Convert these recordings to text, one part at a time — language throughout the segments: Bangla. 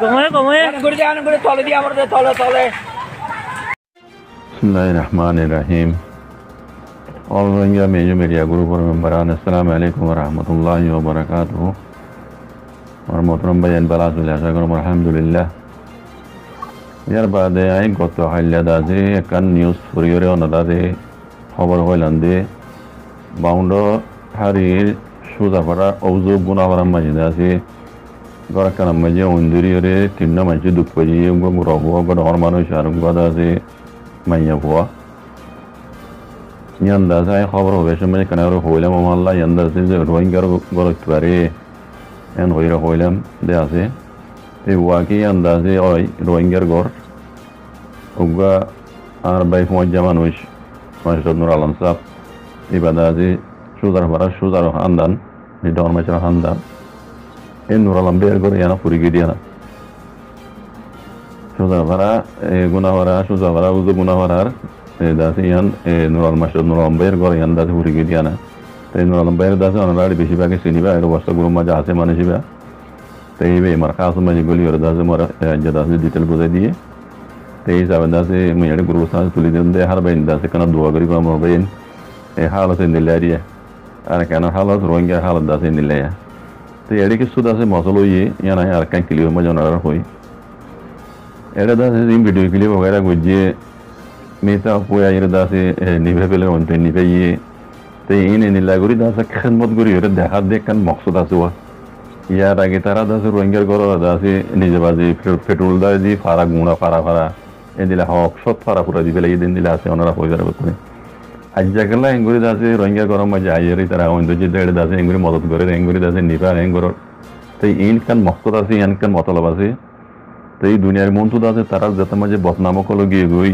Bismillahirrahmanirrahim. All Rohingya major media group members, Assalamu alaikum wa rahmatullahi wa barakatuh. Our Mohtaram Bhai and Balasul Asagam, Alhamdulillah. ইয়ার বাদে আই গত হাইলা দাজে একান নিউজ ফুরিয়রে অনদাদে খবর হইলান্দে বাউন্ড হারির সুজাপাড়া অভিযোগ গুণাপাড়া মাঝে আছে গড়াকার মাঝে অন্দুরিয়রে তিন্ন মাঝে দুঃখ পাইয়ে রব গড় মানুষ আর গদ আছে মাইয়া ভুয়া ইয়ান দাস আই খবর হবে সময় কেন হইলাম মাল্লা ইয়ান দাসে যে রোহিঙ্গার গড়ত পারে এন হইরা হইলাম দে আছে এই ওয়াকি আন্দাজে ওই রোহিঙ্গার গড় ওগা আর বাই ফৌজ মানুষ মাসুদ নুর আলম সাহেব এই বাদাজে সুজার খানদান এই ডরমাচার খানদান এই নুর আলম বের করে ইয়ানা ফুরি গিয়ে না সুজাভাড়া উজু গুনাভাড়ার দাসে ইয়ান নুর আলম মাসুদ নুর আলম বের করে ইয়ান দাসে ফুরি গিয়ে না তাই নুর আলম বের দাসে অনারাড়ি বেশিরভাগে চিনিবা এর অবস্থা গুরু মাঝে আছে মানুষিবা তাই মার খাস মাঝে গলি ওর দাসে মার দাসে ডিটেল বুঝাই দিয়ে তাই হিসাবে দাসে মেয়ের গুরু সাথে তুলে দেন দে হার বাইন দাসে কেন দোয়া করি আমার বাইন এই হালত নিলারিয়া আর কেন হালত রোহিঙ্গা হালত দাসে নিলাইয়া তো এড়ে কিছু দাসে মশল হইয়ে ইয়ান আর কান ক্লিয়ার মজা ওনার হই এড়ে দাসে জিম ভিডিও ক্লিপ वगैरह গুজিয়ে মেতা পোয়া এর দাসে নিভে পেলে অন্তে নিভে ইয়ে তাই ইনে নিলাগুরি দাসে খেদমত করি ওরে দেখা দেখ কান মকসদ আছে ইয়ার আগে তারা দাসে রোহিঙ্গার ঘর দাসে নিজে বাজে পেট্রোল দায় দি ফারা গুঁড়া ফারা এ দিলে হক সব ফারা ফুরা দি পেলে এই দিন দিলে আছে ওনারা হয়ে যাবে করে আজ জায়গায় এঙ্গুরি দাসে রোহিঙ্গা গরম মাঝে আইয়ারি তারা অন্য যে দেড় দাসে এঙ্গুরি মদত করে এঙ্গুরি দাসে নিবার এঙ্গুর তাই ইন কান মকসদ আছে ইয়ান কান মতলব আছে তাই দুনিয়ার মন্ত্র দাসে তারা যাতে মাঝে বদনামক হলো গিয়ে গই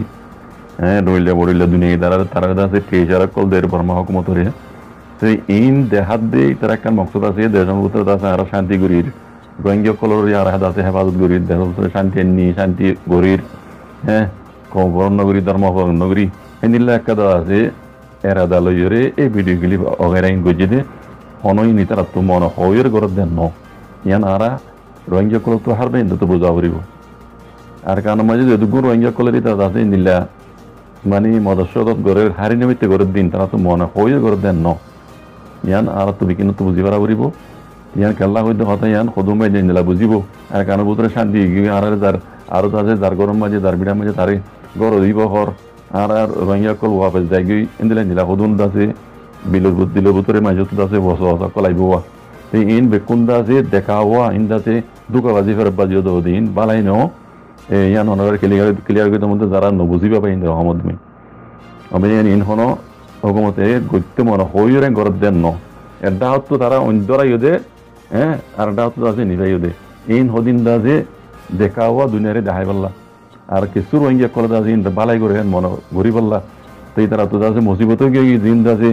হ্যাঁ রইলে বড়িলে দুনিয়া তারা দাসে টেজার কল দের বর্মা হকুমত রে তাই ইন দেহাত দিয়ে তারা একটা মকসদ আছে দেশের ভিতরে আছে আর শান্তি গরির রোহিঙ্গা কলর আর হাত আছে হেফাজত গরির দেশের ভিতরে শান্তি এমনি শান্তি গরির হ্যাঁ কবরণ নগরী ধর্মবরণ নগরী এনিল্লা একটা দাদা আছে এরা দালইরে এই ভিডিওগুলি অগেরাইন গজে দে হনই নি তারা তো মনে হয়ের গরত দেন ন ইয়ান আরা রোহিঙ্গা কল তো হারবেন তো বোঝা পড়িব আর কারণ মাঝে যদি রোহিঙ্গা কলেরই তারা আছে নিল্লা মানে মদস্যত গড়ের হারি নিমিত্তে গড়ের দিন তারা তো মনে হয়ের গরত দেন ন ইয়ান আর তুমি কিন্তু তো বুঝি পারা পড়িব ইয়ান কেল্লা হইতে কথা ইয়ান সদুমাই দিন দিলা বুঝিব আর কারণ ভিতরে শান্তি আর যার আরো আছে যার গরম মাঝে যার বিড়ার মাঝে তারে গড় দিব হর আর রোহিঙ্গা কল ওয়াপস যাই গই ইন্দিলা নিলা সদুন আছে বিলের ভিতরে মাঝে তো আছে বস কলাইব এই ইন বেকুন আছে দেখা হওয়া ইন্দাতে দুকাবাজি ফেরত বাজিও দো দিন বালাই ন ইয়ান অনার ক্লিয়ার করতে মধ্যে যারা নবুঝিবা পাই ইন্দ্র আহমদ মি আমি ইন হন হকুমতে গত্যে মনে হইরে গরত দেন ন এটা হতো তারা অন্তরাই দে হ্যাঁ আর এটা হতো আছে নিভাই দে ইন হদিন দাজে দেখা হওয়া দুনিয়ারে দেখাই পাল্লা আর কিছু রোহিঙ্গা কলে দাজে ইন বালাই করে মনে ঘুরি পাল্লা তাই তারা তো দাজে মুসিবত গিয়ে দিন দাজে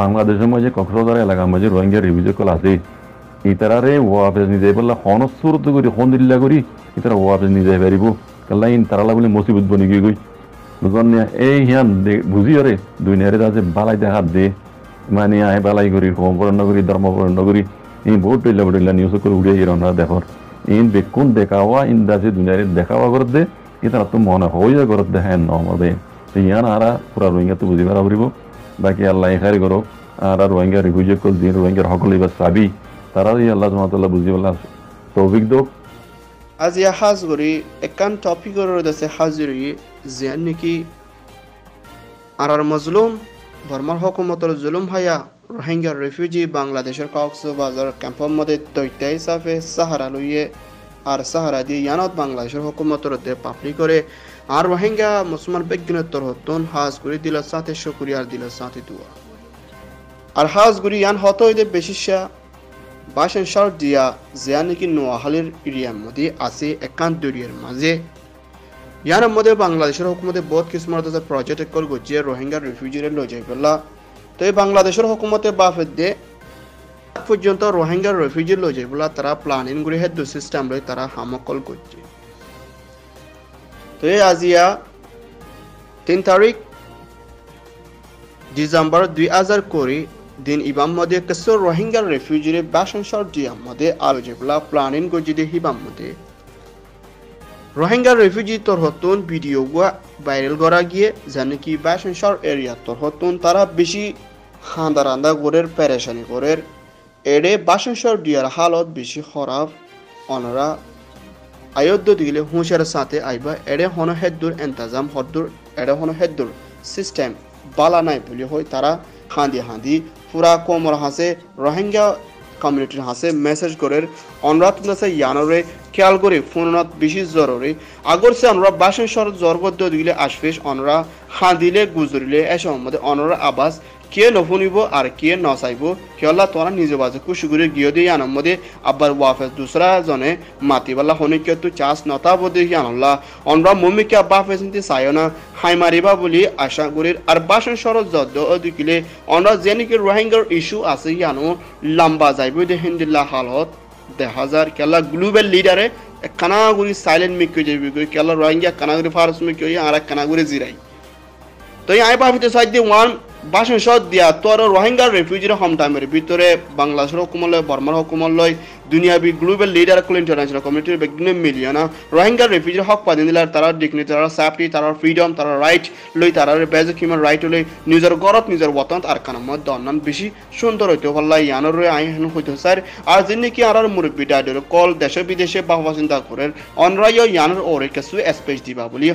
বাংলাদেশের মাঝে কক্সবাজার এলাকার মাঝে রোহিঙ্গা রিভিউ কল আছে ইতারারে ওয়াপেস নিজে পাল্লা হনসুরত করি হন দিল্লা করি ইতারা ওয়াপেস নিজে পারিব কাল্লা ইন তারালা বলে মুসিবত বনি গিয়ে গই বুঝলেন এই হিয়ান বুঝিও রে দুনিয়ারে দাজে বালাই দেখাত দে মানে আয় বালাই করি কমপরণ নগরী ধর্মপরণ নগরী এই বহুত বড়িল্লা নিউজ করে উড়িয়ে ইরনা দেখর ইন বেকুন দেখাওয়া ইন দাজে দুনিয়ারে দেখাওয়া করে দে ইতারা তো মনে হইয়া করে দে হ্যাঁ নমবে ইয়ান আরা পুরা রোহিঙ্গা তো বুঝি পারা পড়িব বাকি আল্লাহ এখারি করো আর রোহিঙ্গা রিভিউ কল দিন রোহিঙ্গার হকল এবার চাবি তারাই আল্লাহ সুবহানাহু বুঝি বলা তৌফিক দোক আজ ইয়া হাজরি একান টপিকের রয়েছে হাজরি জিয়ান নাকি আর মজলুম বর্মার হুকুমতের জুলুম হায়া রোহিঙ্গা রিফিউজি বাংলাদেশের কক্সবাজার ক্যাম্পের মধ্যে দৈত্য হিসাবে সাহারা লইয়ে আর সাহারা দিয়ে ইয়ানত বাংলাদেশের হুকুমতের পাপড়ি করে আর রোহিঙ্গা মুসলমান বিজ্ঞানের হতন হাজগুড়ি দিল সাথে শুক্রিয়ার দিল সাথে দুয়া আর হাজগুড়ি ইয়ান হত হইতে বেশিশা বাসন শর্ট দিয়া জিয়া নাকি নোয়াখালীর এরিয়ার মধ্যে আছে একান্ত দরিয়ার মাঝে ইয়ার মধ্যে বাংলাদেশের হুকুমতে বহুত কিসমত প্রজেক্ট কল গজিয়ে রোহিঙ্গা রিফিউজিরে লই যাই পেলা তো এই বাংলাদেশের হুকুমতে বাফেদ দিয়ে পর্যন্ত রোহিঙ্গা রিফিউজি লই যাই পেলা তারা প্ল্যানিং করে হেড সিস্টেম লই তারা হামকল করছে তো এই আজিয়া 3 তারিখ ডিসেম্বর 2020 দিন ইবাম মধ্যে কিছু রোহিঙ্গা রিফিউজিরে বাসন শর্ট দিয়া মধ্যে আলোচনা প্ল্যানিং গজিয়ে হিবাম মধ্যে রোহিঙ্গা রেফিউজি তরহতুন ভিডিও গুয়া ভাইরাল করা গিয়ে জানে কি বাসনশর এরিয়া তরহতুন তারা বেশি হাঁদা গরের পেরেশানি গরের এড়ে বাসনশর দিয়ার হালত বেশি খারাপ অনরা আয়োধ্য দিলে হুঁশিয়ার সাথে আইবা এড়ে হন হেদ্দুর এন্তাজাম হদ্দুর এড়ে হন হেদ্দুর সিস্টেম বালা নাই বলি হয় তারা হাঁদি পুরা কোমর হাসে রোহিঙ্গা কমিউনিটির হাসে মেসেজ করে অনুরাধ আছে ইয়ানরে খেয়াল করে ফোনত বেশি জরুরি আগরছে অনুরা বাসন সর জরবদ্ধ দিলে আশফেশ অনুরা হাঁদিলে গুজরিলে এসব মধ্যে অনুরা আবাস কে নফুনিব আর কে নচাইব কেলা তোরা নিজে বাজে কুশুগুরি গিয়ে দিয়ে আনার মধ্যে আবার ওয়াফেস দুসরা জনে মাতিবালা হনিকে তু চাষ নতাব দেখি আনল্লা অনরা মমিকে আব্বা ফেসিন্তি চায়না হাই মারিবা বলি আশা করি আর বাসন সরজ যদ্দ দিকিলে অনরা যেনিকে রোহিঙ্গার ইস্যু আছে ইয়ানো লম্বা যাইব দেহিন্দিল্লা হালত দেখা যার কেলা গ্লোবাল লিডারে কানাগুড়ি সাইলেন্ট মিকে যাবি কেলা রোহিঙ্গা কানাগুড়ি ফারস মিকে আর কানাগুড়ি জিরাই তো আই বাফিতে সাইড দিয়ে ওয়ান বাসন সদ দিয়া তোর রোহিঙ্গা রেফিউজির হোম টাইমের ভিতরে বাংলাদেশের হুকুমলয় বর্মার হুকুমলয় দুনিয়াবি গ্লোবাল লিডার কুল ইন্টারন্যাশনাল কমিউনিটির বেগিনে মিলিয়না রোহিঙ্গা রেফিউজির হক পাদিন দিলার তারা ডিগনিটি তারা সেফটি তারা ফ্রিডম তারা রাইট লই তারা বেসিক হিউম্যান রাইট লই নিজের গরত নিজের ওয়াতন আর কানার মধ্যে অন্যান্য বেশি সুন্দর হইতে পারলা ইয়ানোর আই হেন হইতে স্যার আর যিনি কি আর মুরব্বী ডাইডর কল দেশে বিদেশে বাহবা চিন্তা করেন অনরায় ইয়ানোর ওরে কিছু স্পেস দিবা বলি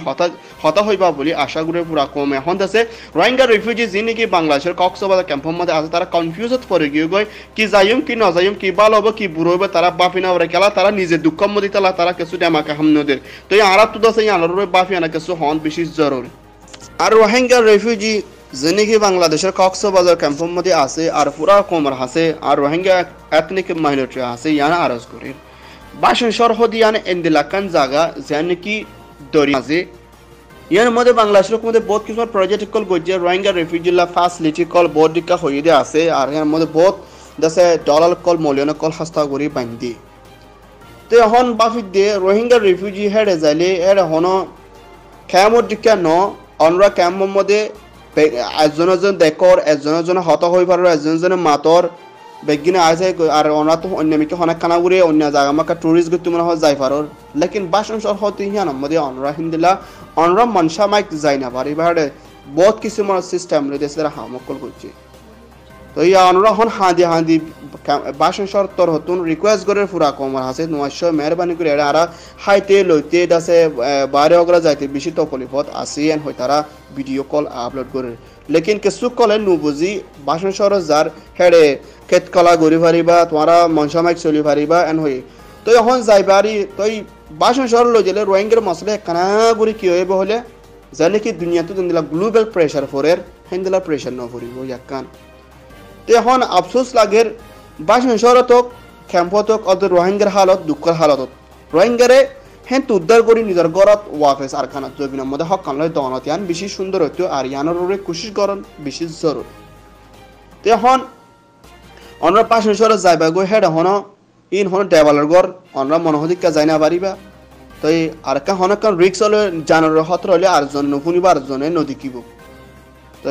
হতা হইবা বলি আশা করে পুরা কমে এখন আছে রোহিঙ্গা রেফিউজি যিনি কি বাংলাদেশের কক্সবাজার ক্যাম্পের মধ্যে আছে তারা কনফিউজড পড়ে গিয়ে গই কি যাইম কি না যাইম কি ভালো হবে কি বুড়ো হবে তারা বাফিনা ওরে খেলা তারা নিজে দুঃখম মধ্যে তারা কিছু ডেমাকা হামনদের তো এই আরাত তো আছে ইয়ানোর বাফিয়ানা কিছু হন বেশি জরুরি আর রোহিঙ্গা রেফিউজি যিনি কি বাংলাদেশের কক্সবাজার ক্যাম্পের মধ্যে আছে আর পুরা কোমর আছে আর রোহিঙ্গা এথনিক মাইনরিটি আছে ইয়ানা আরজ করে বাসন সরহদি ইয়ান এন্দিলাকান জায়গা যেন কি দরি আছে ইয়ার মধ্যে বাংলাদেশের মধ্যে বহুত কিছু প্রজেক্ট কল গজ্জে রোহিঙ্গা রেফিউজিলা ফ্যাসিলিটি কল বহুত দিকা হয়ে দিয়ে আছে আর এর মধ্যে বহুত দেশে ডলার কল মলিয়ন কল হাস্তা করি বান্ধি তো এখন বাফিক দিয়ে রোহিঙ্গা রেফিউজি হেডে যাইলে এর হন খেয়ামত দিকা ন অনরা ক্যাম্পের মধ্যে একজন দেখর একজন হত হয়ে পারো একজনে মাতর বেগিনে আছে আর ওনা তো অন্য মিকে অনেক খানা ঘুরে অন্য জায়গা মাকা টুরিস্ট গতি মনে হয় যাই পারো লেকিন বাসন সর হতে হিয়ান মধ্যে অনরা হিন্দিলা অনরা মনসা মাইক যাই না পারি বাড়ে বহুত কিছু মানে সিস্টেম রয়েছে তারা হামকল করছে তো ইয়া অনরা হন হাঁদি বাসন সর তোর হতুন রিকোয়েস্ট করে পুরা কমার হাসে নয়শো মেহরবানি করে এরা আরা হাইতে লইতে দাসে বাইরে অগ্রা যাইতে বেশি তকলিফত আসিয়ান হয় তারা ভিডিও কল আপলোড করে লেকিন কিছু কলে নুবুঝি বাসন সর যার হেডে খেত কলা গড়ি পারিবা তোমারা মনসা মাইক চলি পারিবা এন হই তো এখন যাইবারি তো বাসন সর লই গেলে রোহিঙ্গার মশলা কানা গুড়ি কি হইব হলে জানে কি দুনিয়াতে দিলা গ্লোবাল প্রেশার ফরের হেন্দিলা প্রেশার ন করিব ইয়াকান তো এখন আফসোস লাগের বাসন শহরতক ক্যাম্পতক অত রোহিঙ্গার হালত দুঃখের হালতত রোহিঙ্গারে হেন উদ্ধার করি নিজের গরত ওয়াফেস আর খানা জবিনের মধ্যে হক কানলে দনত ইয়ান বেশি সুন্দর হইতো আর ইয়ানোর কোশিশ করন বেশি জরুরি তো এখন অনরা বাসন শহরে যাইবা গই হেড হন ইন হন ডেভালার গর অনরা মনোহদিকা যাই না পারিবা তো আর কা হন কান রিক্স হলে জানোর হতর হলে আর জন নুকুনিবা আর জনে নদী কিব তো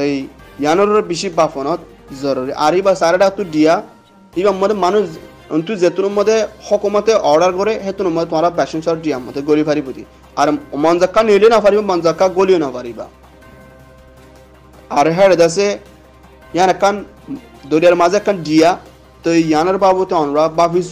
ইয়ানোর বেশি বাফনত জরুরি আর ইবা সারাটা তো দিয়া ইবা মধ্যে মানুষ তুই যেতুর মধ্যে হকুমতে অর্ডার করে হেতুর মধ্যে তোমার বাসন শহর দিয়া মধ্যে গলি পারিবি আর মনজাক্কা নিলে না পারিবা মনজাক্কা গলিও না পারিবা আর হেড আছে ইয়ান কান দরিয়ার মাঝে কান দিয়া তো ইয়ানের বাবুতে অনরা বাভিস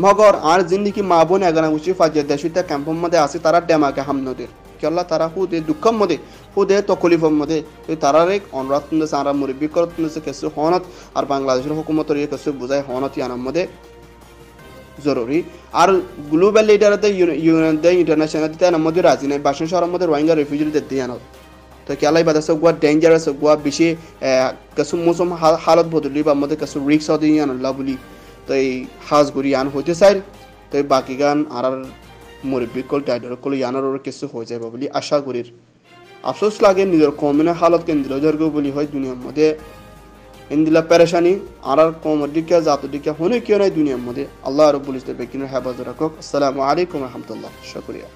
মগর আর জিন্দিকি মা বোন এগানা উচিত ফাজিয়া দেশিতা ক্যাম্পের মধ্যে আছে তারা ডেমাকে হামনদের কেলা তারা হুদে দুঃখম মধ্যে হুদে তকলিফের মধ্যে তো তারা রেক অনুরাধ তুলছে আর মুরব্বী করত তুলছে কিছু হনত আর বাংলাদেশের হুকুমতের কিছু বুঝায় হনত ইয়ানের মধ্যে জরুরি আর গ্লোবাল লিডারতে ইউনিয়ন ইন্টারন্যাশনাল তার মধ্যে রাজি নাই বাসন শহরের মধ্যে রোহিঙ্গা রেফিউজিদের দিয়ে আনত তো কেলাই বাদাসে গুয়া ডেঞ্জারাস গুয়া বেশি কিছু মৌসুম হালত বদলি বা মধ্যে কিছু রিক্স দিয়ে আনল্লা বলি তো এই হাজ ঘুরি আন হইতে চাই তো বাকি গান আর মুরব্বী কল ডাইডর কল ইয়ানোর কিছু হয়ে যাবে বলি আশা করি আফসোস লাগে নিজের কমিনের হালত কেন্দ্র জর্গ বলি হয় দুনিয়ার মধ্যে ইন্দিলা পেরেশানি আর কমর দিকে জাত দিকে হনে কেউ নাই দুনিয়ার মধ্যে আল্লাহ রব্বুল ইজ্জতের বেকিনের হেফাজত রাখুক। আসসালামু আলাইকুম রহমতুল্লাহ। শুকরিয়া।